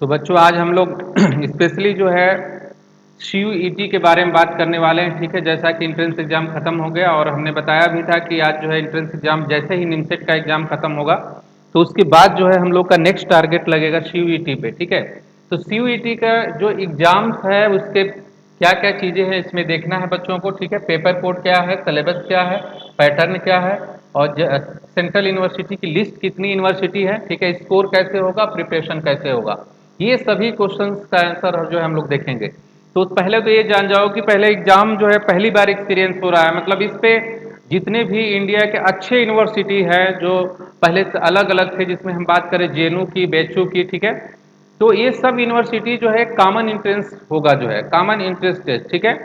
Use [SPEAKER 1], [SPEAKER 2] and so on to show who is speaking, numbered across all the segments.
[SPEAKER 1] तो बच्चों आज हम लोग स्पेशली जो है CUET के बारे में बात करने वाले हैं। ठीक है, जैसा कि इंट्रेंस एग्जाम खत्म हो गया और हमने बताया भी था कि आज जो है इंट्रेंस एग्जाम जैसे ही निमसेट का एग्जाम खत्म होगा तो उसके बाद जो है हम लोग का नेक्स्ट टारगेट लगेगा CUET पे। ठीक है, तो CUET का जो एग्जाम्स है उसके क्या क्या चीज़ें हैं इसमें देखना है बच्चों को। ठीक है, पेपर कोड क्या है, सिलेबस क्या है, पैटर्न क्या है और सेंट्रल यूनिवर्सिटी की लिस्ट कितनी यूनिवर्सिटी है। ठीक है, स्कोर कैसे होगा, प्रिपरेशन कैसे होगा, ये सभी क्वेश्चंस का आंसर जो है हम लोग देखेंगे। तो पहले तो ये जान जाओ कि पहले एग्जाम जो है पहली बार एक्सपीरियंस हो रहा है, मतलब इस पे जितने भी इंडिया के अच्छे यूनिवर्सिटी है जो पहले से अलग अलग थे, जिसमें हम बात करें जेएनयू की, बेचू की, ठीक है, तो ये सब यूनिवर्सिटी जो है कॉमन इंट्रेंस होगा, जो है कॉमन इंट्रेंस टेस्ट। ठीक है,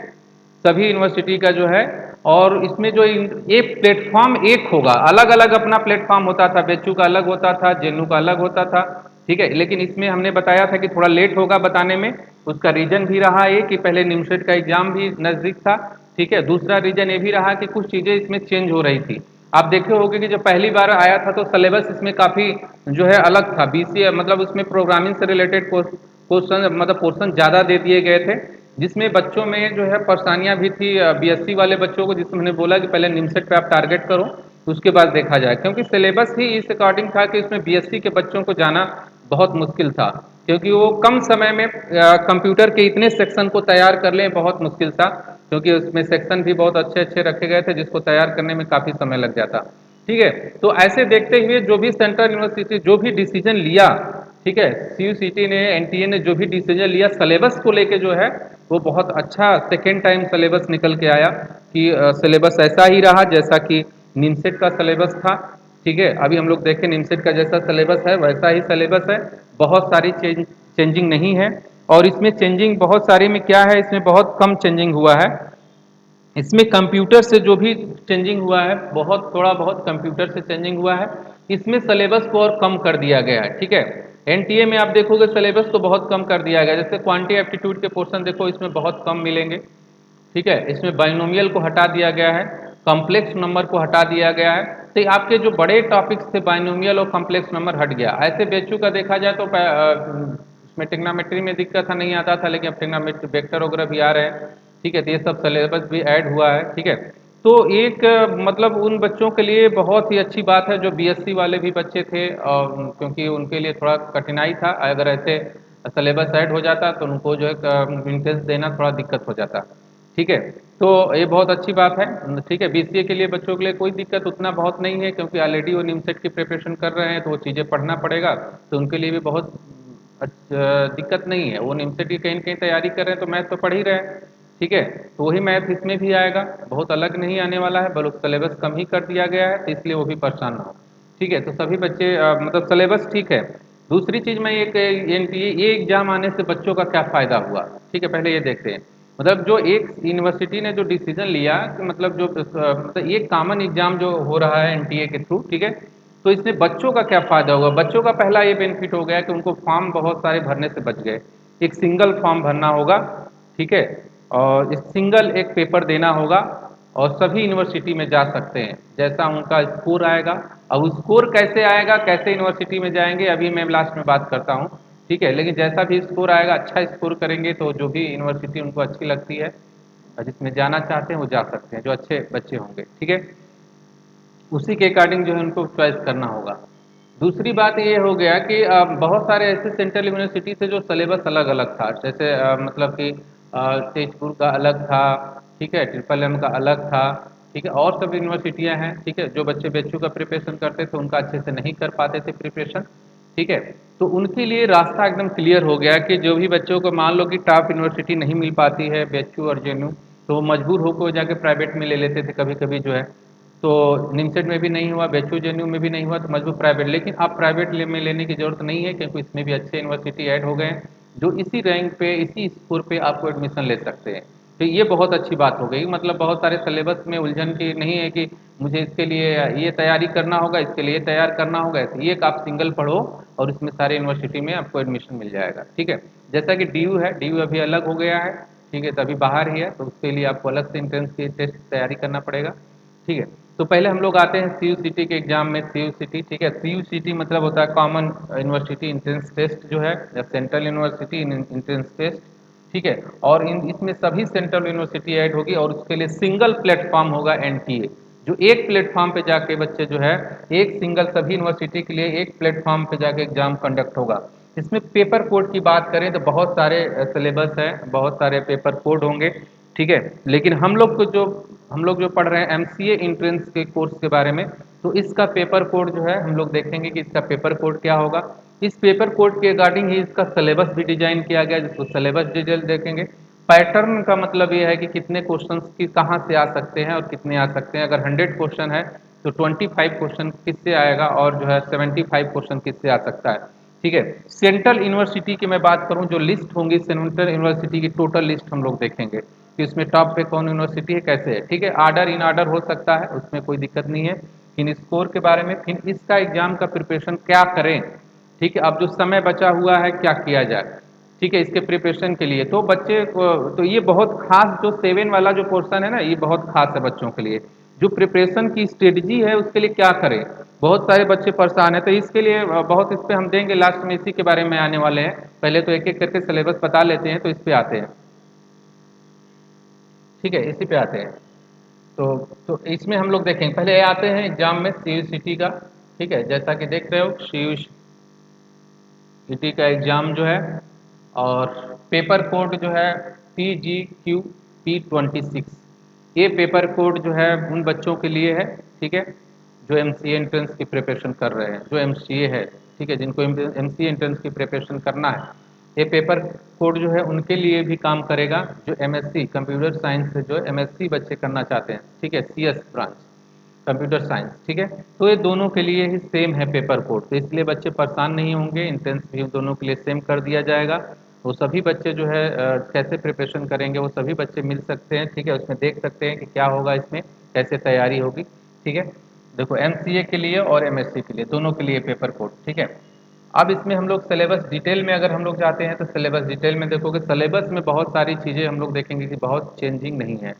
[SPEAKER 1] सभी यूनिवर्सिटी का जो है, और इसमें जो ये प्लेटफॉर्म एक होगा, अलग अलग अपना प्लेटफॉर्म होता था, बेचू का अलग होता था, जेएनयू का अलग होता था। ठीक है, लेकिन इसमें हमने बताया था कि थोड़ा लेट होगा बताने में। उसका रीजन भी रहा ये कि पहले निमसेट का एग्जाम भी नजदीक था। ठीक है, दूसरा रीजन ये भी रहा कि कुछ चीजें इसमें चेंज हो रही थी। आप देखे होंगे कि जब पहली बार आया था तो सिलेबस इसमें काफी जो है अलग था, बीसीए मतलब उसमें प्रोग्रामिंग से रिलेटेड क्वेश्चन मतलब पोर्शन ज्यादा दे दिए गए थे, जिसमें बच्चों में जो है परेशानियां भी थी। बीएससी वाले बच्चों को, जिसमें मैंने बोला कि पहले निमसेट पे आप टारगेट करो उसके बाद देखा जाए, क्योंकि सिलेबस ही इस अकॉर्डिंग था कि इसमें बीएससी के बच्चों को जाना बहुत मुश्किल था, क्योंकि वो कम समय में कंप्यूटर के इतने सेक्शन को तैयार कर लें बहुत मुश्किल था, क्योंकि उसमें सेक्शन भी बहुत अच्छे अच्छे रखे गए थे जिसको तैयार करने में काफ़ी समय लग जाता। ठीक है, तो ऐसे देखते हुए जो भी सेंट्रल यूनिवर्सिटी जो भी डिसीजन लिया, ठीक है, CUCT ने, एनटीए ने जो भी डिसीजन लिया सिलेबस को लेके जो है वो बहुत अच्छा सेकेंड टाइम सिलेबस निकल के आया कि सिलेबस ऐसा ही रहा जैसा कि निमसेट का सिलेबस था। ठीक है, अभी हम लोग देखें निमसेट का जैसा सिलेबस है वैसा ही सिलेबस है, बहुत सारी चेंजिंग नहीं है। और इसमें चेंजिंग बहुत सारी में क्या है, इसमें बहुत कम चेंजिंग हुआ है। इसमें कंप्यूटर से जो भी चेंजिंग हुआ है, बहुत थोड़ा बहुत कंप्यूटर से चेंजिंग हुआ है। इसमें सिलेबस को और कम कर दिया गया है। ठीक है, एनटीए में आप देखोगे सिलेबस तो बहुत कम कर दिया गया है, जैसे क्वांटी एप्टीट्यूड के पोर्शन देखो इसमें बहुत कम मिलेंगे। ठीक है, इसमें बाइनोमियल को हटा दिया गया है, कॉम्प्लेक्स नंबर को हटा दिया गया है। तो ये आपके जो बड़े टॉपिक्स थे बाइनोमियल और कॉम्प्लेक्स नंबर हट गया। ऐसे बेचू का देखा जाए तो उसमें टिग्नामेट्री में दिक्कत था, नहीं आता था, लेकिन अब टिग्नामेट्री वेक्टर वगैरह भी आ रहे हैं। ठीक है, तो ये सब सिलेबस भी ऐड हुआ है। ठीक है, तो एक मतलब उन बच्चों के लिए बहुत ही अच्छी बात है जो बीएससी वाले भी बच्चे थे, और क्योंकि उनके लिए थोड़ा कठिनाई था, अगर ऐसे सिलेबस ऐड हो जाता तो उनको जो है इंट्रेंस देना थोड़ा दिक्कत हो जाता। ठीक है, तो ये बहुत अच्छी बात है। ठीक है, बीसीए के लिए बच्चों के लिए कोई दिक्कत उतना बहुत नहीं है, क्योंकि ऑलरेडी वो निमसेट की प्रिपरेशन कर रहे हैं तो वो चीज़ें पढ़ना पड़ेगा, तो उनके लिए भी बहुत दिक्कत नहीं है। वो निमसेट की कहीं न कहीं तैयारी कर रहे हैं तो मैथ तो पढ़ ही रहे हैं। ठीक है, तो वही मैथ इसमें भी आएगा, बहुत अलग नहीं आने वाला है, बल्कि सिलेबस कम ही कर दिया गया है, तो इसलिए वो भी परेशान ना हो। ठीक है, तो सभी बच्चे मतलब सिलेबस ठीक है। दूसरी चीज़ मैं ये एग्जाम आने से बच्चों का क्या फ़ायदा हुआ, ठीक है, पहले ये देखते हैं। मतलब जो एक यूनिवर्सिटी ने जो डिसीजन लिया कि मतलब जो मतलब ये कॉमन एग्जाम जो हो रहा है एनटीए के थ्रू, ठीक है, तो इसमें बच्चों का क्या फ़ायदा होगा। बच्चों का पहला ये बेनिफिट हो गया कि उनको फॉर्म बहुत सारे भरने से बच गए। एक सिंगल फॉर्म भरना होगा, ठीक है, और इस सिंगल एक पेपर देना होगा, और सभी यूनिवर्सिटी में जा सकते हैं जैसा उनका स्कोर आएगा। अब स्कोर कैसे आएगा, कैसे यूनिवर्सिटी में जाएंगे, अभी मैं लास्ट में बात करता हूँ। ठीक है, लेकिन जैसा भी स्कोर आएगा, अच्छा स्कोर करेंगे तो जो भी यूनिवर्सिटी उनको अच्छी लगती है और जिसमें जाना चाहते हैं वो जा सकते हैं, जो अच्छे बच्चे होंगे। ठीक है, उसी के अकॉर्डिंग जो है उनको चॉइस करना होगा। दूसरी बात ये हो गया कि बहुत सारे ऐसे सेंट्रल यूनिवर्सिटी थे जो सिलेबस अलग अलग था, जैसे मतलब कि तेजपुर का अलग था, ठीक है, ट्रिपल एम का अलग था। ठीक है, और सब यूनिवर्सिटियां हैं, ठीक है, जो बच्चे बेचू का प्रिपरेशन करते थे उनका अच्छे से नहीं कर पाते थे प्रिपरेशन। ठीक है, तो उनके लिए रास्ता एकदम क्लियर हो गया कि जो भी बच्चों को मान लो कि टॉप यूनिवर्सिटी नहीं मिल पाती है बेचू और जेएनयू, तो वो मजबूर होकर जाके प्राइवेट में ले लेते थे कभी कभी जो है। तो निमसेट में भी नहीं हुआ, बेचू जेएनयू में भी नहीं हुआ, तो मजबूर प्राइवेट। लेकिन अब प्राइवेट में लेने की जरूरत नहीं है, क्योंकि इसमें भी अच्छे यूनिवर्सिटी ऐड हो गए हैं जो इसी रैंक पे, इसी स्कोर पे आपको एडमिशन ले सकते हैं। तो ये बहुत अच्छी बात हो गई, मतलब बहुत सारे सिलेबस में उलझन की नहीं है कि मुझे इसके लिए ये तैयारी करना होगा, इसके लिए तैयार करना होगा। ये एक आप सिंगल पढ़ो और इसमें सारे यूनिवर्सिटी में आपको एडमिशन मिल जाएगा। ठीक है, जैसा कि डीयू है, डीयू अभी अलग हो गया है। ठीक है, तो अभी बाहर ही है, तो उसके लिए आपको अलग से एंट्रेंस की टेस्ट तैयारी करना पड़ेगा। ठीक है, तो पहले हम लोग आते हैं CUCT के एग्जाम में। CUCT, ठीक है, CUCT मतलब होता है कॉमन यूनिवर्सिटी एंट्रेंस टेस्ट जो है, या सेंट्रल यूनिवर्सिटी एंट्रेंस टेस्ट, ठीक है। और इसमें सभी सेंट्रल यूनिवर्सिटी ऐड होगी और उसके लिए सिंगल प्लेटफॉर्म होगा NTA, जो एक प्लेटफॉर्म पे जाके बच्चे जो है एक सिंगल सभी यूनिवर्सिटी के लिए एक प्लेटफॉर्म पे जाके एग्जाम कंडक्ट होगा। इसमें पेपर कोड की बात करें तो बहुत सारे सिलेबस है, बहुत सारे पेपर कोड होंगे, ठीक है। लेकिन हम लोग जो पढ़ रहे हैं MCA एंट्रेंस के कोर्स के बारे में, तो इसका पेपर कोड जो है हम लोग देखेंगे कि इसका पेपर कोड क्या होगा। इस पेपर कोड के अकॉर्डिंग ही इसका सिलेबस भी डिजाइन किया गया, जिसको सिलेबस डिटेल देखेंगे। पैटर्न का मतलब ये है कि कितने क्वेश्चंस की कहाँ से आ सकते हैं और कितने आ सकते हैं। अगर 100 क्वेश्चन है तो 25 क्वेश्चन किससे आएगा और जो है 75 क्वेश्चन किससे आ सकता है, ठीक है। सेंट्रल यूनिवर्सिटी की मैं बात करूं, जो लिस्ट होंगी सेंट्रल यूनिवर्सिटी की टोटल लिस्ट हम लोग देखेंगे कि उसमें टॉप पे कौन यूनिवर्सिटी है, कैसे है, ठीक है। आर्डर इन आर्डर हो सकता है, उसमें कोई दिक्कत नहीं है। फिर स्कोर के बारे में, फिर इसका एग्जाम का प्रिपरेशन क्या करें, ठीक है। अब जो समय बचा हुआ है क्या किया जाए, ठीक है, इसके प्रिपरेशन के लिए। तो बच्चे को तो ये बहुत खास जो 7 वाला जो पोर्शन है ना, ये बहुत खास है बच्चों के लिए। जो प्रिपरेशन की स्ट्रेटजी है उसके लिए क्या करें, बहुत सारे बच्चे परेशान हैं, तो इसके लिए बहुत इस पे हम देंगे लास्ट में, इसी के बारे में आने वाले हैं। पहले तो एक एक करके सिलेबस बता लेते हैं, तो इस पे आते हैं, ठीक है, इसी पे आते हैं। तो इसमें हम लोग देखेंगे, पहले आते हैं एग्जाम में CUCT का, ठीक है। जैसा कि देख रहे हो CUCT का एग्जाम जो है, और पेपर कोड जो है PGQP26, ये पेपर कोड जो है उन बच्चों के लिए है, ठीक है, जो MCA एंट्रेंस की प्रिपरेशन कर रहे हैं, जो MCA है, ठीक है, जिनको MCA एंट्रेंस की प्रिपरेशन करना है। ये पेपर कोड जो है उनके लिए भी काम करेगा, जो MSc कंप्यूटर साइंस से जो MSc बच्चे करना चाहते हैं, ठीक है, CS ब्रांच कंप्यूटर साइंस, ठीक है। तो ये दोनों के लिए ही सेम है पेपर कोड, तो इसलिए बच्चे परेशान नहीं होंगे, एंट्रेंस भी दोनों के लिए सेम कर दिया जाएगा। वो सभी बच्चे जो है कैसे प्रिपरेशन करेंगे वो सभी बच्चे मिल सकते हैं, ठीक है, उसमें देख सकते हैं कि क्या होगा, इसमें कैसे तैयारी होगी, ठीक है। देखो MCA के लिए और MSc के लिए दोनों के लिए पेपर कोड, ठीक है। अब इसमें हम लोग सिलेबस डिटेल में अगर हम लोग जाते हैं तो सिलेबस डिटेल में देखोगे, सिलेबस में बहुत सारी चीज़ें हम लोग देखेंगे कि बहुत चेंजिंग नहीं है,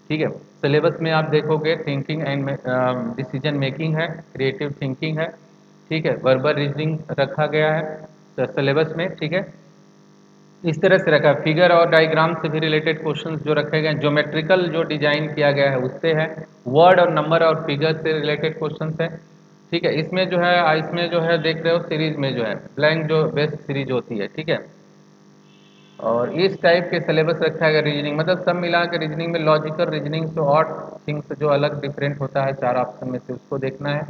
[SPEAKER 1] ठीक है। सिलेबस में आप देखोगे थिंकिंग एंड डिसीजन मेकिंग है, क्रिएटिव थिंकिंग है, ठीक है, वर्बल रीजनिंग रखा गया है सिलेबस में, ठीक है। इस तरह से रखा है, फिगर और डायग्राम से भी रिलेटेड क्वेश्चंस जो रखे गए हैं, ज्योमेट्रिकल जो डिजाइन किया गया है उससे है, वर्ड और नंबर और फिगर से रिलेटेड क्वेश्चंस है, ठीक है। इसमें जो है देख रहे हो सीरीज में जो है ब्लैंक जो बेस्ट सीरीज होती है, ठीक है। और इस टाइप के सिलेबस रखा है रीजनिंग, मतलब सब मिला के रीजनिंग में लॉजिकल रीजनिंग से और थिंग्स जो अलग डिफरेंट होता है 4 ऑप्शन में से उसको देखना है,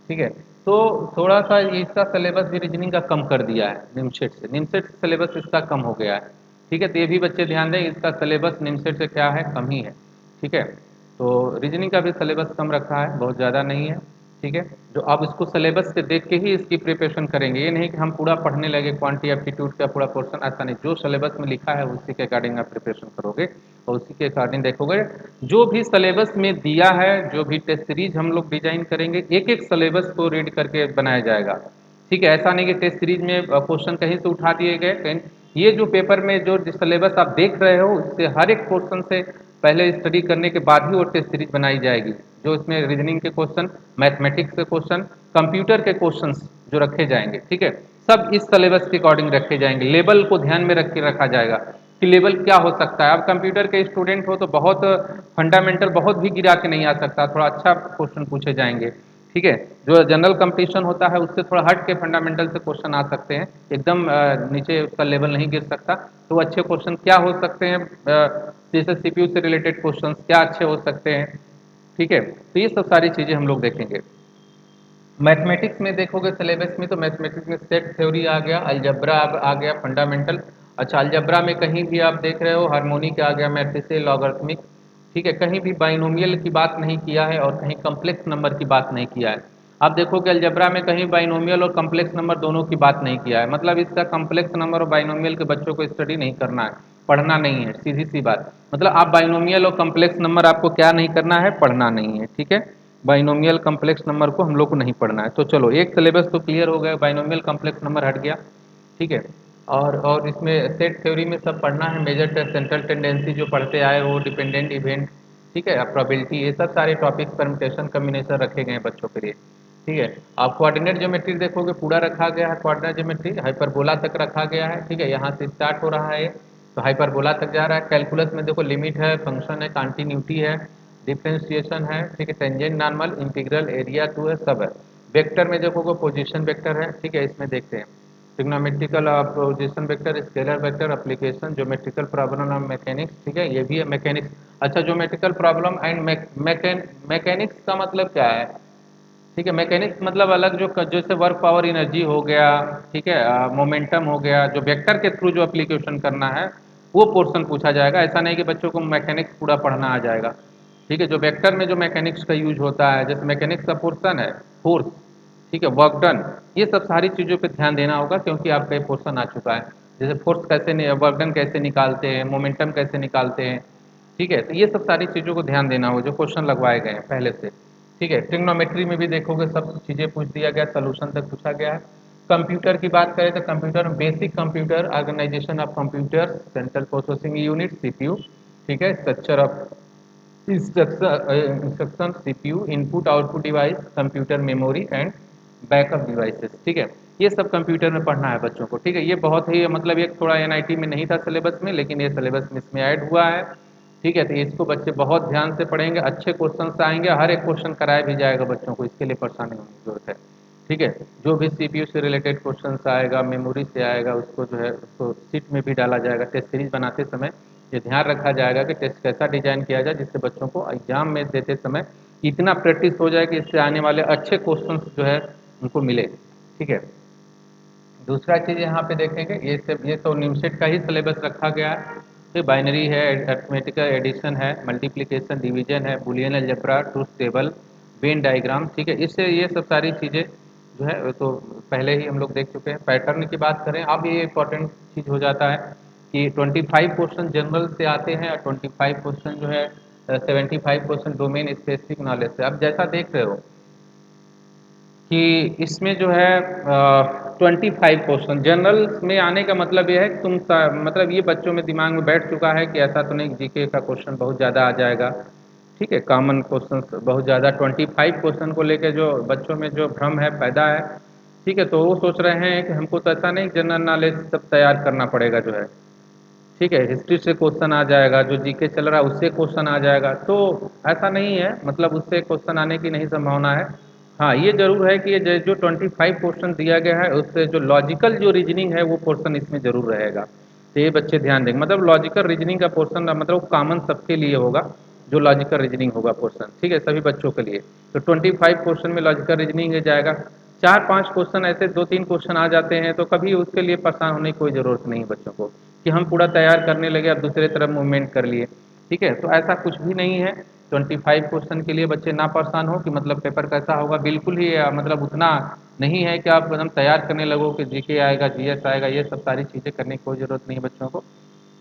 [SPEAKER 1] ठीक है। तो थोड़ा सा इसका सिलेबस भी रीजनिंग का कम कर दिया है निमसेट से सिलेबस इसका कम हो गया है, ठीक है। तो ये भी बच्चे ध्यान दें, इसका सिलेबस निमसेट से क्या है, कम ही है, ठीक है। तो रीजनिंग का भी सिलेबस कम रखा है, बहुत ज़्यादा नहीं है, ठीक है। जो आप इसको सिलेबस से देख के ही इसकी प्रिपरेशन करेंगे, ये नहीं कि हम पूरा पढ़ने लगे क्वांटिटी एप्टीट्यूड का पूरा पोर्शन, ऐसा नहीं। जो सिलेबस में लिखा है उसी के अकॉर्डिंग आप प्रिपरेशन करोगे और उसी के अकॉर्डिंग देखोगे। जो भी सिलेबस में दिया है, जो भी टेस्ट सीरीज हम लोग डिजाइन करेंगे, एक एक सिलेबस को रीड करके बनाया जाएगा, ठीक है। ऐसा नहीं कि टेस्ट सीरीज में क्वेश्चन कहीं से उठा दिए गए कहीं, ये जो पेपर में जो सिलेबस आप देख रहे हो उससे हर एक क्वेश्चन से पहले स्टडी करने के बाद ही वो टेस्ट सीरीज बनाई जाएगी, जो इसमें रीजनिंग के क्वेश्चन, मैथमेटिक्स के क्वेश्चन, कंप्यूटर के क्वेश्चंस जो रखे जाएंगे, ठीक है, सब इस सिलेबस के अकॉर्डिंग रखे जाएंगे। लेवल को ध्यान में रख के रखा जाएगा कि लेवल क्या हो सकता है। आप कंप्यूटर के स्टूडेंट हो तो बहुत फंडामेंटल बहुत भी गिरा के नहीं आ सकता, थोड़ा अच्छा क्वेश्चन पूछे जाएंगे, ठीक है। जो जनरल कंपटीशन होता है उससे थोड़ा हट के फंडामेंटल से क्वेश्चन आ सकते हैं, एकदम नीचे उसका लेवल नहीं गिर सकता। तो अच्छे क्वेश्चन क्या हो सकते हैं, जैसे CPU से रिलेटेड क्वेश्चन क्या अच्छे हो सकते हैं, ठीक है। तो ये सब सारी चीज़ें हम लोग देखेंगे। मैथमेटिक्स में देखोगे सिलेबस में, तो मैथमेटिक्स में सेट थ्योरी आ गया, अलजब्रा आ गया, फंडामेंटल। अच्छा, अलजब्रा में कहीं भी आप देख रहे हो हार्मोनिक आ गया, मैट्रिसेस, लॉगरिथमिक, ठीक है। कहीं भी बाइनोमियल की बात नहीं किया है और कहीं कम्प्लेक्स नंबर की बात नहीं किया है। आप देखोगे अलजब्रा में कहीं बाइनोमियल और कम्प्लेक्स नंबर दोनों की बात नहीं किया है, मतलब इसका कम्प्लेक्स नंबर और बाइनोमियल के बच्चों को स्टडी नहीं करना है, पढ़ना नहीं है, सीधी सी बात। मतलब आप बाइनोमियल और कम्प्लेक्स नंबर आपको क्या नहीं करना है, पढ़ना नहीं है, ठीक है। बाइनोमियल कम्प्लेक्स नंबर को हम लोग को नहीं पढ़ना है। तो चलो एक सिलेबस तो क्लियर हो गया, बाइनोमियल कम्प्लेक्स नंबर हट गया, ठीक है। और इसमें सेट थ्योरी में सब पढ़ना है, मेजर सेंट्रल टेंडेंसी जो पढ़ते आए हो, डिपेंडेंट इवेंट, ठीक है, प्रोबेबिलिटी, ये सब सारे टॉपिक्स परम्यूटेशन कम्बिनेशन रखे गए हैं बच्चों के लिए। ठीक है, आप कोऑर्डिनेट ज्योमेट्री देखोगे पूरा रखा गया है, कोऑर्डिनेट ज्योमेट्री हाइपरबोला तक रखा गया है। ठीक है, यहाँ से स्टार्ट हो रहा है ये, तो हाइपरबोला तक जा रहा है। कैलकुलस में देखो लिमिट है, फंक्शन है, कंटिन्यूटी है, डिफरेंशिएशन है, ठीक है, tangent normal, integral, area too है, सब है। वेक्टर में देखोगे पोजीशन वेक्टर है। ठीक है, इसमें देखते हैं trigonometrical position vector, scalar vector, application, geometrical problem of mechanics. ठीक है, ये भी है मैकेनिक्स। अच्छा, ज्योमेट्रिकल प्रॉब्लम एंड मैकेनिक्स का मतलब क्या है? ठीक है, मैकेनिक्स मतलब अलग, जो जैसे वर्क पावर एनर्जी हो गया, ठीक है, मोमेंटम हो गया, जो वेक्टर के थ्रू जो एप्लीकेशन करना है वो पोर्शन पूछा जाएगा। ऐसा नहीं कि बच्चों को मैकेनिक्स पूरा पढ़ना आ जाएगा। ठीक है, जो वेक्टर में जो मैकेनिक्स का यूज होता है, जैसे मैकेनिक्स का पोर्शन है फोर्स, ठीक है, वर्क डन, ये सब सारी चीज़ों पे ध्यान देना होगा, क्योंकि आपका ये पोर्शन आ चुका है। जैसे फोर्स कैसे, वर्क डन कैसे निकालते हैं, मोमेंटम कैसे निकालते हैं। ठीक है, तो ये सब सारी चीज़ों को ध्यान देना होगा जो क्वेश्चन लगवाए गए हैं पहले से। ठीक है, ट्रिग्नोमेट्री में भी देखोगे सब चीज़ें पूछ दिया गया, सोल्यूशन तक पूछा गया है। कंप्यूटर की बात करें तो कंप्यूटर में basic computer, organisation of computer, central processing unit CPU, ठीक है, structure of instruction CPU, input output device, computer memory and backup devices. ठीक है, ये सब कंप्यूटर में पढ़ना है बच्चों को। ठीक है, ये बहुत ही मतलब एक थोड़ा एनआईटी में नहीं था सिलेबस में, लेकिन ये सिलेबस में इसमें ऐड हुआ है। ठीक है, तो इसको बच्चे बहुत ध्यान से पढ़ेंगे, अच्छे क्वेश्चन आएंगे, हर एक क्वेश्चन कराया भी जाएगा बच्चों को, इसके लिए परेशानी होने की जरूरत है। ठीक है, जो भी सीपीयू से रिलेटेड क्वेश्चन आएगा, मेमोरी से आएगा, उसको जो है उसको सीट में भी डाला जाएगा। टेस्ट सीरीज बनाते समय ये ध्यान रखा जाएगा कि टेस्ट कैसा डिजाइन किया जाए जिससे बच्चों को एग्जाम में देते समय इतना प्रैक्टिस हो जाए कि इससे आने वाले अच्छे क्वेश्चन जो है उनको मिले। ठीक है, दूसरा चीज़ यहाँ पे देखेंगे, ये तो निमसेट का ही सिलेबस रखा गया है। तो बाइनरी है, अरिथमेटिकल एडिशन है, मल्टीप्लिकेशन, डिवीजन है, Boolean algebra, truth table, Venn diagram. ठीक है, इससे ये सब सारी चीज़ें जो है वो तो पहले ही हम लोग देख चुके हैं। पैटर्न की बात करें, अब ये इंपॉर्टेंट चीज़ हो जाता है कि 25 क्वेश्चन जनरल से आते हैं और 25 क्वेश्चन जो है 75 क्वेश्चन डोमेन स्पेसिफिक नॉलेज से। अब जैसा देख रहे हो कि इसमें जो है 25 क्वेश्चन जनरल में आने का मतलब ये है कि मतलब ये बच्चों में दिमाग में बैठ चुका है कि ऐसा तो नहीं जीके का क्वेश्चन बहुत ज़्यादा आ जाएगा। ठीक है, कॉमन क्वेश्चन बहुत ज़्यादा 25 क्वेश्चन को लेकर जो बच्चों में जो भ्रम है पैदा है। ठीक है, तो वो सोच रहे हैं कि हमको तो ऐसा नहीं जनरल नॉलेज सब तैयार करना पड़ेगा जो है। ठीक है, हिस्ट्री से क्वेश्चन आ जाएगा, जो जीके चल रहा है उससे क्वेश्चन आ जाएगा, तो ऐसा नहीं है, मतलब उससे क्वेश्चन आने की नहीं संभावना है। हाँ, ये जरूर है कि ये जो 25 क्वेश्चन दिया गया है उससे जो लॉजिकल जो रीजनिंग है वो पोर्शन इसमें जरूर रहेगा। तो ये बच्चे ध्यान देंगे, मतलब लॉजिकल रीजनिंग का पोर्शन मतलब कॉमन सबके लिए होगा, जो लॉजिकल रीजनिंग होगा पोर्शन। ठीक है, सभी बच्चों के लिए। तो 25 क्वेश्चन में लॉजिकल रीजनिंग हो जाएगा। 4-5 क्वेश्चन ऐसे 2-3 क्वेश्चन आ जाते हैं तो कभी उसके लिए परेशान होने की कोई ज़रूरत नहीं है बच्चों को कि हम पूरा तैयार करने लगे अब दूसरे तरफ मूवमेंट कर लिए। ठीक है, तो ऐसा कुछ भी नहीं है। 25 क्वेश्चन के लिए बच्चे ना परेशान हो कि मतलब पेपर कैसा होगा, बिल्कुल ही मतलब उतना नहीं है कि आप एकदम तैयार करने लगो कि जीके आएगा, जीएस आएगा, ये सब सारी चीज़ें करने की कोई ज़रूरत नहीं है बच्चों को।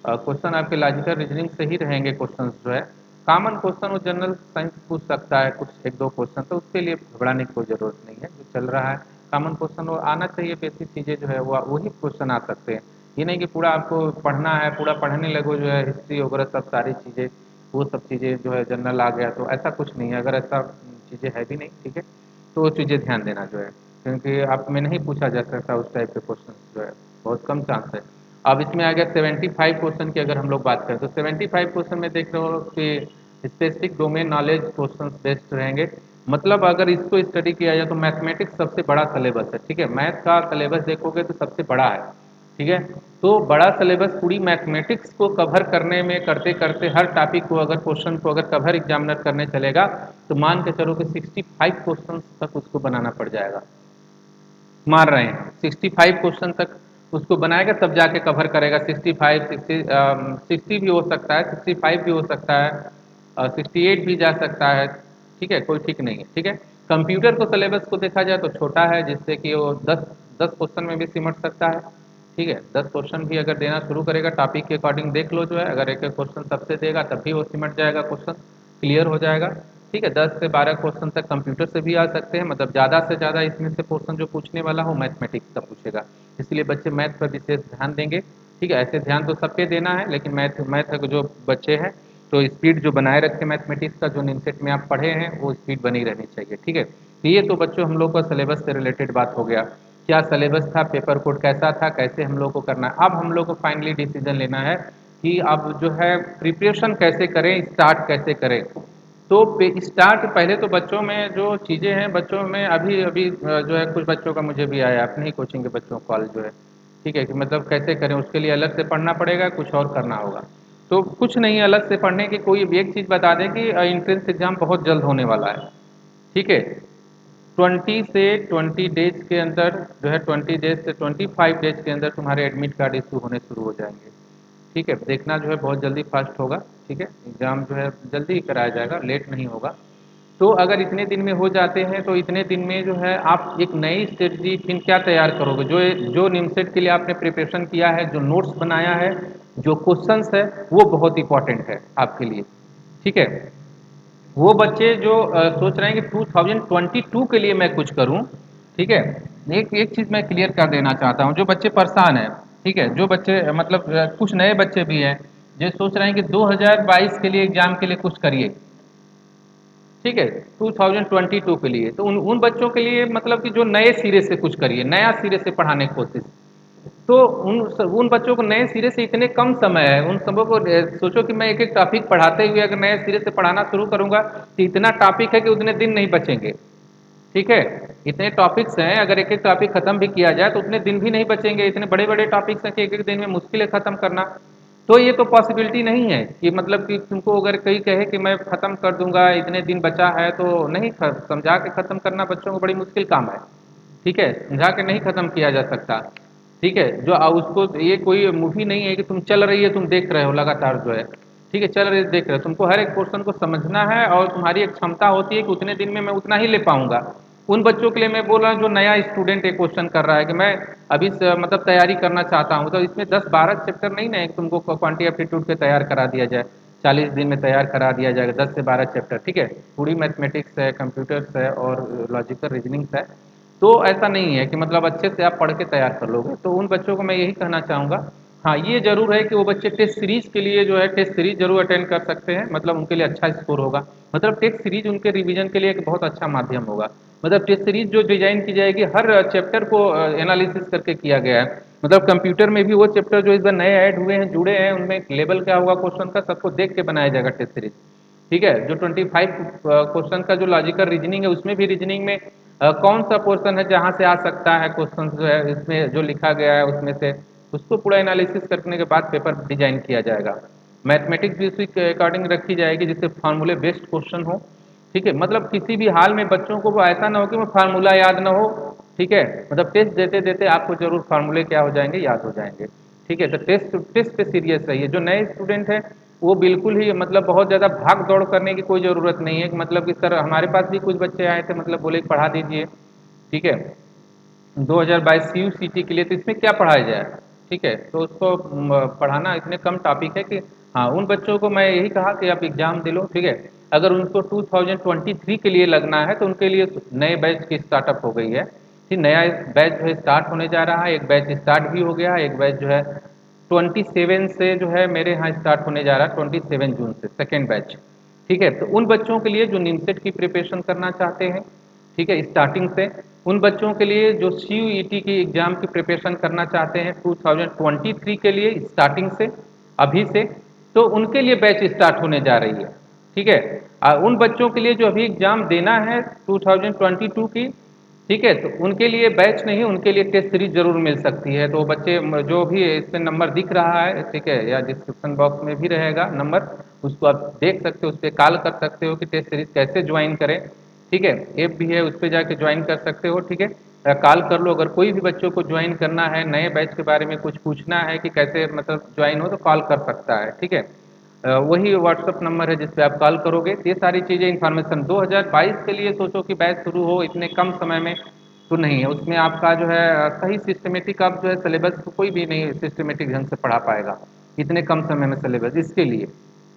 [SPEAKER 1] क्वेश्चन आपके लॉजिकल रीजनिंग से ही रहेंगे क्वेश्चन जो है। कॉमन क्वेश्चन वो जनरल साइंस पूछ सकता है कुछ एक दो क्वेश्चन, तो उसके लिए घबराने की कोई ज़रूरत नहीं है। जो चल रहा है कॉमन क्वेश्चन वो आना चाहिए, बेसिक चीज़ें जो है वो वही क्वेश्चन आ सकते हैं। ये नहीं कि पूरा आपको पढ़ना है, पूरा पढ़ने लगो जो है हिस्ट्री वगैरह सब सारी चीज़ें, वो सब चीज़ें जो है जनरल आ गया, तो ऐसा कुछ नहीं है। अगर ऐसा चीज़ें है भी नहीं, ठीक है, तो वो चीज़ें ध्यान देना जो है, क्योंकि आप में नहीं पूछा जा सकता उस टाइप के क्वेश्चन जो है, बहुत कम चांस है। अब इसमें आ गया 75 क्वेश्चन की अगर हम लोग बात करें तो 75 क्वेश्चन में देख रहे हो कि specific domain knowledge question based रहेंगे। मतलब अगर इसको स्टडी किया जाए तो मैथमेटिक्स सबसे बड़ा सिलेबस है। ठीक है, मैथ का सिलेबस देखोगे तो सबसे बड़ा है। ठीक है, तो बड़ा सिलेबस पूरी मैथमेटिक्स को कवर करने में करते करते हर टॉपिक को अगर क्वेश्चन को अगर कवर एग्जामिनर करने चलेगा तो मान के चलो कि 65 क्वेश्चन तक उसको बनाना पड़ जाएगा। मार रहे हैं 65 क्वेश्चन तक उसको बनाएगा तब जाके कवर करेगा। 65 60 भी हो सकता है, 65 भी हो सकता है, 68 भी जा सकता है। ठीक है, कोई ठीक नहीं है। ठीक है, कंप्यूटर को सिलेबस को देखा जाए तो छोटा है, जिससे कि वो 10 क्वेश्चन में भी सिमट सकता है। ठीक है, 10 क्वेश्चन भी अगर देना शुरू करेगा टॉपिक के अकॉर्डिंग देख लो जो है, अगर एक एक क्वेश्चन सबसे देगा तब भी वो सिमट जाएगा, क्वेश्चन क्लियर हो जाएगा। ठीक है, 10 से 12 क्वेश्चन तक कंप्यूटर से भी आ सकते हैं, मतलब ज़्यादा से ज़्यादा इसमें से क्वेश्चन जो पूछने वाला हो मैथमेटिक्स का पूछेगा, इसलिए बच्चे मैथ पर विशेष ध्यान देंगे। ठीक है, ऐसे ध्यान तो सब पे देना है, लेकिन मैथ मैथ जो बच्चे हैं तो स्पीड जो बनाए रखे मैथमेटिक्स का जो निमसेट में आप पढ़े हैं वो स्पीड बनी रहनी चाहिए, ठीक है। तो ये तो बच्चों हम लोग का सिलेबस से रिलेटेड बात हो गया, क्या सिलेबस था, पेपर कोड कैसा था, कैसे हम लोग को करना है। अब हम लोग को फाइनली डिसीजन लेना है कि अब जो है प्रिपरेशन कैसे करें, स्टार्ट कैसे करें। तो स्टार्ट पहले तो बच्चों में जो चीज़ें हैं, बच्चों में अभी अभी जो है कुछ बच्चों का मुझे भी आया, अपने ही कोचिंग के बच्चों को कॉल जो है, ठीक है, कि मतलब कैसे करें, उसके लिए अलग से पढ़ना पड़ेगा, कुछ और करना होगा। तो कुछ नहीं अलग से पढ़ने की, कोई एक चीज़ बता दें कि एंट्रेंस एग्जाम बहुत जल्द होने वाला है, ठीक है। 20 डेज के अंदर जो है, 20 डेज से 25 डेज के अंदर तुम्हारे एडमिट कार्ड इशू होने शुरू हो जाएंगे, ठीक है। देखना जो है बहुत जल्दी फास्ट होगा, ठीक है, एग्ज़ाम जो है जल्दी ही कराया जाएगा, लेट नहीं होगा। तो अगर इतने दिन में हो जाते हैं तो इतने दिन में जो है आप एक नई स्ट्रेटजी फिर क्या तैयार करोगे, जो जो निमसेट के लिए आपने प्रिपरेशन किया है, जो नोट्स बनाया है, जो क्वेश्चंस है, वो बहुत इंपॉर्टेंट है आपके लिए, ठीक है। वो बच्चे जो सोच रहे हैं कि 2022 के लिए मैं कुछ करूं, ठीक है, एक एक चीज़ मैं क्लियर कर देना चाहता हूं, जो बच्चे परेशान हैं, ठीक है, जो बच्चे मतलब कुछ नए बच्चे भी हैं जो सोच रहे हैं कि 2022 के लिए एग्जाम के लिए कुछ करिए, ठीक है, 2022 के लिए, तो उन बच्चों के लिए मतलब कि जो नए सिरे से कुछ करिए, नया सिरे से पढ़ाने की कोशिश। तो उन बच्चों को नए सिरे से इतने कम समय है, उन सबों को सोचो कि मैं एक एक टॉपिक पढ़ाते हुए अगर नए सिरे से पढ़ाना शुरू करूंगा तो इतना टॉपिक है कि उतने दिन नहीं बचेंगे, ठीक है। इतने टॉपिक्स हैं, अगर एक एक टॉपिक खत्म भी किया जाए तो उतने दिन भी नहीं बचेंगे, इतने बड़े बड़े टॉपिक्स हैं कि एक एक दिन में मुश्किल है खत्म करना। तो ये तो पॉसिबिलिटी नहीं है कि मतलब कि तुमको अगर कोई कहे कि मैं खत्म कर दूंगा, इतने दिन बचा है, तो नहीं, समझा के खत्म करना बच्चों को बड़ी मुश्किल काम है, ठीक है, समझा के नहीं खत्म किया जा सकता, ठीक है। जो उसको ये कोई मूवी नहीं है कि तुम चल रही है, तुम देख रहे हो लगातार जो है, ठीक है, चल रही है देख रहे हो, तुमको हर एक पोर्शन को समझना है और तुम्हारी एक क्षमता होती है कि उतने दिन में मैं उतना ही ले पाऊंगा। उन बच्चों के लिए मैं बोल रहा हूँ जो नया स्टूडेंट एक क्वेश्चन कर रहा है कि मैं अभी मतलब तैयारी करना चाहता हूँ, तो इसमें 10-12 चैप्टर नहीं ना है कि तुमको क्वांटिटी एप्टीट्यूड के तैयार करा दिया जाए, 40 दिन में तैयार करा दिया जाएगा 10 से 12 चैप्टर, ठीक है। पूरी मैथमेटिक्स है, कंप्यूटर्स है और लॉजिकल रीजनिंग्स है। तो ऐसा नहीं है कि मतलब अच्छे से आप पढ़ के तैयार कर लोगे। तो उन बच्चों को मैं यही कहना चाहूँगा, हाँ ये जरूर है कि वो बच्चे टेस्ट सीरीज के लिए जो है टेस्ट सीरीज जरूर अटेंड कर सकते हैं, मतलब उनके लिए अच्छा स्कोर होगा। मतलब टेस्ट सीरीज उनके रिवीजन के लिए एक बहुत अच्छा माध्यम होगा। मतलब टेस्ट सीरीज जो डिजाइन की जाएगी हर चैप्टर को एनालिसिस करके किया गया है। मतलब कंप्यूटर में भी वो चैप्टर जो इस बार नए ऐड हुए हैं, जुड़े हैं, उनमें लेवल क्या होगा क्वेश्चन का, सबको देख के बनाया जाएगा टेस्ट सीरीज, ठीक है। जो 25 क्वेश्चन का जो लॉजिकल रीजनिंग है, उसमें भी रीजनिंग में कौन सा पोर्शन है जहाँ से आ सकता है क्वेश्चन जो है इसमें जो लिखा गया है उसमें से, उसको पूरा एनालिसिस करने के बाद पेपर डिजाइन किया जाएगा। मैथमेटिक्स भी उसी के अकॉर्डिंग रखी जाएगी जिससे फार्मूले बेस्ड क्वेश्चन हो, ठीक है। मतलब किसी भी हाल में बच्चों को वो ऐसा ना हो कि वो फार्मूला याद ना हो, ठीक है। मतलब टेस्ट देते देते आपको जरूर फार्मूले क्या हो जाएंगे, याद हो जाएंगे, ठीक है। तो टेस्ट टेस्ट पे सीरियस रहिए। जो नए स्टूडेंट हैं वो बिल्कुल ही मतलब बहुत ज़्यादा भाग दौड़ करने की कोई ज़रूरत नहीं है कि मतलब कि सर हमारे पास भी कुछ बच्चे आए थे, मतलब बोले कि पढ़ा दीजिए, ठीक है, 2022 CUCT के लिए, तो इसमें क्या पढ़ाया जाए, ठीक है। तो उसको पढ़ाना इतने कम टॉपिक है कि हाँ उन बच्चों को मैं यही कहा कि आप एग्जाम दे लो, ठीक है। अगर उनको 2023 के लिए लगना है तो उनके लिए नए बैच की स्टार्टअप हो गई है, फिर नया बैच जो है स्टार्ट होने जा रहा है, एक बैच स्टार्ट भी हो गया है, एक बैच जो है 27 से जो है मेरे यहाँ स्टार्ट होने जा रहा है, 27 जून से सेकेंड बैच, ठीक है। तो उन बच्चों के लिए जो निमसेट की प्रिपरेशन करना चाहते हैं, ठीक है, स्टार्टिंग से, उन बच्चों के लिए जो CUET की एग्ज़ाम की प्रिपरेशन करना चाहते हैं 2023 के लिए स्टार्टिंग से, अभी से, तो उनके लिए बैच स्टार्ट होने जा रही है, ठीक है। उन बच्चों के लिए जो अभी एग्ज़ाम देना है 2022 की, ठीक है, तो उनके लिए बैच नहीं, उनके लिए टेस्ट सीरीज जरूर मिल सकती है। तो बच्चे जो भी इस पे नंबर दिख रहा है, ठीक है, या डिस्क्रिप्शन बॉक्स में भी रहेगा नंबर, उसको आप देख सकते हो, उस पर कॉल कर सकते हो कि टेस्ट सीरीज कैसे ज्वाइन करें, ठीक है। ऐप भी है, उस पर जाके ज्वाइन कर सकते हो, ठीक है। कॉल कर लो, अगर कोई भी बच्चों को ज्वाइन करना है, नए बैच के बारे में कुछ पूछना है कि कैसे मतलब ज्वाइन हो, तो कॉल कर सकता है, ठीक है। वही व्हाट्सअप नंबर है जिस पे आप कॉल करोगे। तो ये सारी चीज़ें इन्फॉर्मेशन 2022 के लिए सोचो कि बैच शुरू हो इतने कम समय में, तो नहीं है। उसमें आपका जो है सही सिस्टमेटिक, आप जो है सिलेबस को कोई भी नहीं सिस्टमेटिक ढंग से पढ़ा पाएगा इतने कम समय में सिलेबस, इसके लिए,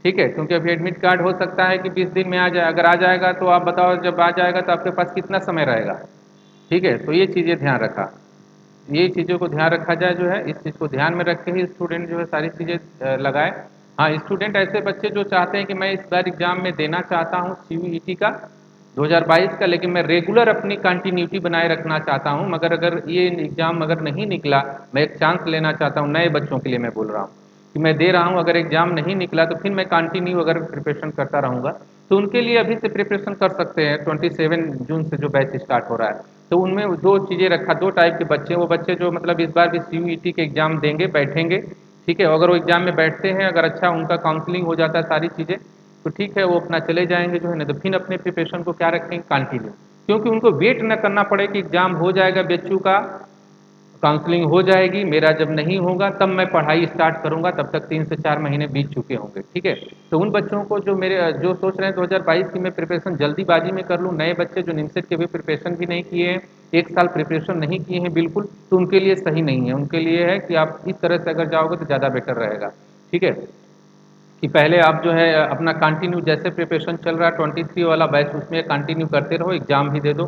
[SPEAKER 1] ठीक है। क्योंकि अभी एडमिट कार्ड हो सकता है कि 20 दिन में आ जाए, अगर आ जाएगा तो आप बताओ जब आ जाएगा तो आपके पास कितना समय रहेगा, ठीक है। तो ये चीज़ें ध्यान रखा, ये चीज़ों को ध्यान रखा जाए, जो है इस चीज़ को ध्यान में रख के ही स्टूडेंट जो है सारी चीज़ें लगाए। हाँ, स्टूडेंट ऐसे बच्चे जो चाहते हैं कि मैं इस बार एग्ज़ाम में देना चाहता हूँ सीयूईटी का 2022 का, लेकिन मैं रेगुलर अपनी कंटिन्यूटी बनाए रखना चाहता हूँ, मगर अगर ये एग्ज़ाम अगर नहीं निकला, मैं एक चांस लेना चाहता हूँ, नए बच्चों के लिए मैं बोल रहा हूँ कि मैं दे रहा हूँ, अगर एग्ज़ाम नहीं निकला तो फिर मैं कंटिन्यू अगर प्रिपरेशन करता रहूँगा, तो उनके लिए अभी से प्रिपरेशन कर सकते हैं। 27 जून से जो बैच स्टार्ट हो रहा है, तो उनमें दो चीज़ें रखा, दो टाइप के बच्चे, वो बच्चे जो मतलब इस बार भी सीयूईटी के एग्ज़ाम देंगे, बैठेंगे, ठीक है, अगर वो एग्ज़ाम में बैठते हैं, अगर अच्छा उनका काउंसलिंग हो जाता है सारी चीज़ें, तो ठीक है वो अपना चले जाएंगे जो है ना, तो फिर अपने प्रिपरेशन को क्या रखेंगे कंटिन्यू, क्योंकि उनको वेट न करना पड़े कि एग्ज़ाम हो जाएगा बच्चों का, काउंसलिंग हो जाएगी, मेरा जब नहीं होगा तब मैं पढ़ाई स्टार्ट करूंगा, तब तक 3 से 4 महीने बीत चुके होंगे, ठीक है। तो उन बच्चों को जो मेरे जो सोच रहे हैं 2022 की मैं प्रिपरेशन जल्दीबाजी में कर लूँ, नए बच्चे जो निमसेट के भी प्रिपरेशन भी नहीं किए हैं, 1 साल प्रिपरेशन नहीं किए हैं बिल्कुल, तो उनके लिए सही नहीं है। उनके लिए है कि आप इस तरह से अगर जाओगे तो ज़्यादा बेटर रहेगा, ठीक है, कि पहले आप जो है अपना कंटिन्यू जैसे प्रिपरेशन चल रहा है 23 वाला बैच, उसमें कंटिन्यू करते रहो, एग्जाम भी दे दो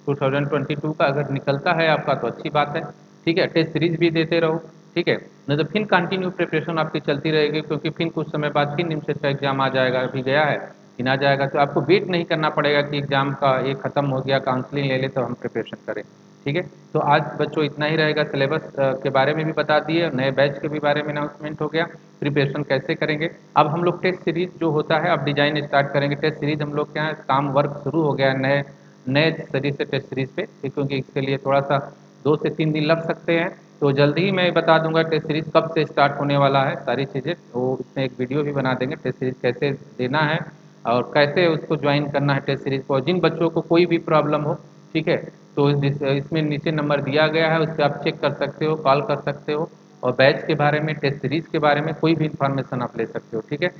[SPEAKER 1] 2022 का, अगर निकलता है आपका तो अच्छी बात है, ठीक है, टेस्ट सीरीज भी देते रहो, ठीक है, नहीं तो फिर कंटिन्यू प्रिपरेशन आपकी चलती रहेगी, क्योंकि फिर कुछ समय बाद फिर निमसेट का एग्जाम आ जाएगा, अभी गया है, फिर आ जाएगा, तो आपको वेट नहीं करना पड़ेगा कि एग्जाम का ये खत्म हो गया, काउंसलिंग ले ले तो हम प्रिपरेशन करें, ठीक है। तो आज बच्चों इतना ही रहेगा, सिलेबस के बारे में भी बता दिए, नए बैच के भी बारे में अनाउंसमेंट हो गया, प्रिपरेशन कैसे करेंगे। अब हम लोग टेस्ट सीरीज जो होता है अब डिजाइन स्टार्ट करेंगे, टेस्ट सीरीज हम लोग क्या है, काम वर्क शुरू हो गया है नए नए सीरीज से टेस्ट सीरीज पे, क्योंकि इसके लिए थोड़ा सा 2 से 3 दिन लग सकते हैं, तो जल्दी ही मैं बता दूंगा टेस्ट सीरीज कब से स्टार्ट होने वाला है, सारी चीज़ें, तो इसमें एक वीडियो भी बना देंगे टेस्ट सीरीज कैसे देना है और कैसे उसको ज्वाइन करना है टेस्ट सीरीज को, और जिन बच्चों को कोई भी प्रॉब्लम हो, ठीक है, तो इसमें नीचे नंबर दिया गया है, उस पर आप चेक कर सकते हो, कॉल कर सकते हो, और बैच के बारे में, टेस्ट सीरीज के बारे में कोई भी इन्फॉर्मेशन आप ले सकते हो, ठीक है।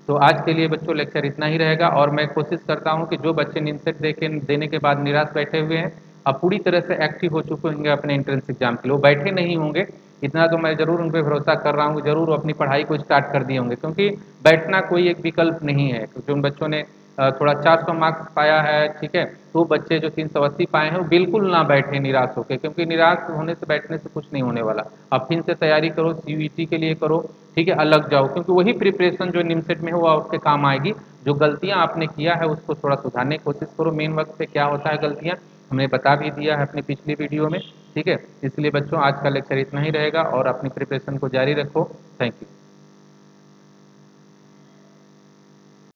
[SPEAKER 1] तो आज के लिए बच्चों लेक्चर इतना ही रहेगा, और मैं कोशिश करता हूँ कि जो बच्चे निमसेट देने के बाद निराश बैठे हुए हैं, अब पूरी तरह से एक्टिव हो चुके होंगे अपने एंट्रेंस एग्जाम के लिए, वो बैठे नहीं होंगे, इतना तो मैं ज़रूर उन पर भरोसा कर रहा हूँ, ज़रूर वो अपनी पढ़ाई को स्टार्ट कर दिए होंगे, क्योंकि बैठना कोई एक विकल्प नहीं है, क्योंकि उन बच्चों ने थोड़ा 400 मार्क्स पाया है, ठीक है, तो बच्चे जो 380 पाए हैं वो बिल्कुल ना बैठे निराश होकर, क्योंकि निराश होने से बैठने से कुछ नहीं होने वाला, आप फिर से तैयारी करो, सीयूईटी के लिए करो, ठीक है, अलग जाओ, क्योंकि वही प्रिपरेशन जो निमसेट में है वो आपके काम आएगी, जो गलतियां आपने किया है उसको थोड़ा सुधारने की कोशिश करो, मेन वक्त पे क्या होता है गलतियां हमने बता भी दिया है अपनी पिछली वीडियो में, ठीक है। इसलिए बच्चों आज का लेक्चर इतना ही रहेगा, और अपनी प्रिपरेशन को जारी रखो, थैंक यू।